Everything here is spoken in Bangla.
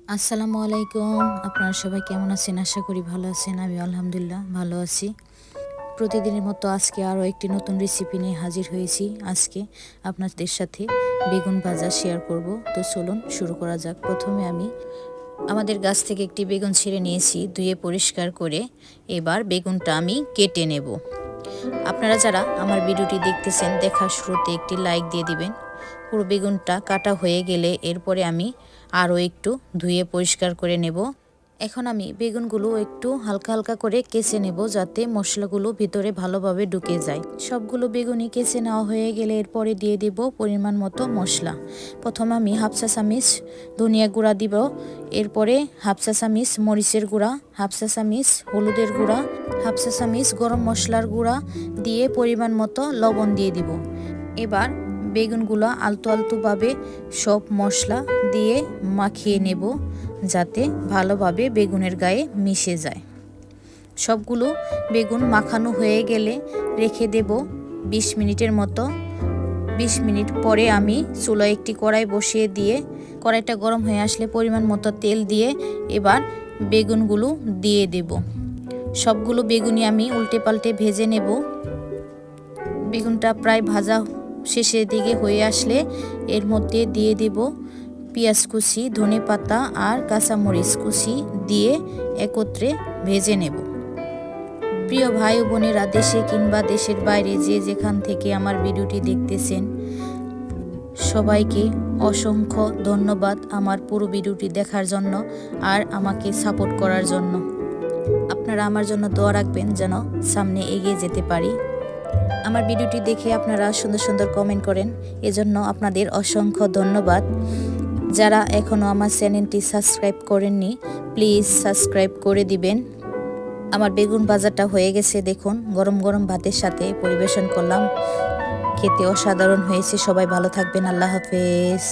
আসসালামু আলাইকুম। আপনারা সবাই কেমন আছেন? আশা করি ভালো আছেন। আমি আলহামদুলিল্লাহ ভালো আছি। প্রতিদিনের মতো আজকে আরও একটি নতুন রেসিপি নিয়ে হাজির হয়েছি। আজকে আপনাদের সাথে বেগুন ভাজা শেয়ার করব। তো চলুন শুরু করা যাক। প্রথমে আমি আমাদের গাছ থেকে একটি বেগুন ছিঁড়ে নিয়েছি, ধুয়ে পরিষ্কার করে। এবার বেগুনটা আমি কেটে নেব। আপনারা যারা আমার ভিডিওটি দেখতেছেন, দেখার শুরুতে একটি লাইক দিয়ে দিবেন। পুরো বেগুনটা কাটা হয়ে গেলে এরপরে আমি আরও একটু ধুয়ে পরিষ্কার করে নেব। এখন আমি বেগুনগুলো একটু হালকা হালকা করে কেচে নেব, যাতে মশলাগুলো ভিতরে ভালোভাবে ঢুকে যায়। সবগুলো বেগুনই কেচে নেওয়া হয়ে গেলে এরপরে দিয়ে দেব পরিমাণ মতো মশলা। প্রথমে আমি হাফ চা চামচ ধনিয়া গুঁড়া দিব, এরপরে হাফ চা চামচ মরিচের গুঁড়া, হাফ চা চামচ হলুদের গুঁড়া, হাফ চা চামচ গরম মশলার গুঁড়া দিয়ে পরিমাণ মতো লবণ দিয়ে দিব। এবার বেগুনগুলো আলতো আলতোভাবে সব মশলা দিয়ে মাখিয়ে নেব, যাতে ভালোভাবে বেগুনের গায়ে মিশে যায়। সবগুলো বেগুন মাখানো হয়ে গেলে রেখে দেব 20 মিনিটের মতো। 20 মিনিট পরে আমি চুলায় একটি কড়াই বসিয়ে দিয়ে কড়াইটা গরম হয়ে আসলে পরিমাণ মতো তেল দিয়ে এবার বেগুনগুলো দিয়ে দেব। সবগুলো বেগুনই আমি উল্টে পাল্টে ভেজে নেব। বেগুনটা প্রায় ভাজা শেষের দিকে হয়ে আসলে এর মধ্যে দিয়ে দেব পেঁয়াজ কুচি, ধনে পাতা আর কাঁচামরিচ কুচি দিয়ে একত্রে ভেজে নেব। প্রিয় ভাই ও বোনেরা, দেশে কিংবা দেশের বাইরে যে যেখান থেকে আমার ভিডিওটি দেখতেছেন, সবাইকে অসংখ্য ধন্যবাদ আমার পুরো ভিডিওটি দেখার জন্য আর আমাকে সাপোর্ট করার জন্য। আপনারা আমার জন্য দোয়া রাখবেন যেন সামনে এগিয়ে যেতে পারি। আমার ভিডিওটি দেখে আপনারা সুন্দর সুন্দর কমেন্ট করেন, এজন্য আপনাদের অসংখ্য ধন্যবাদ। যারা এখনও আমার চ্যানেলটি সাবস্ক্রাইব করেননি, প্লিজ সাবস্ক্রাইব করে দিবেন। আমার বেগুন ভাজাটা হয়ে গেছে, দেখুন গরম গরম ভাতের সাথে পরিবেশন করলাম। খেতে অসাধারণ হয়েছে। সবাই ভালো থাকবেন। আল্লাহ হাফেজ।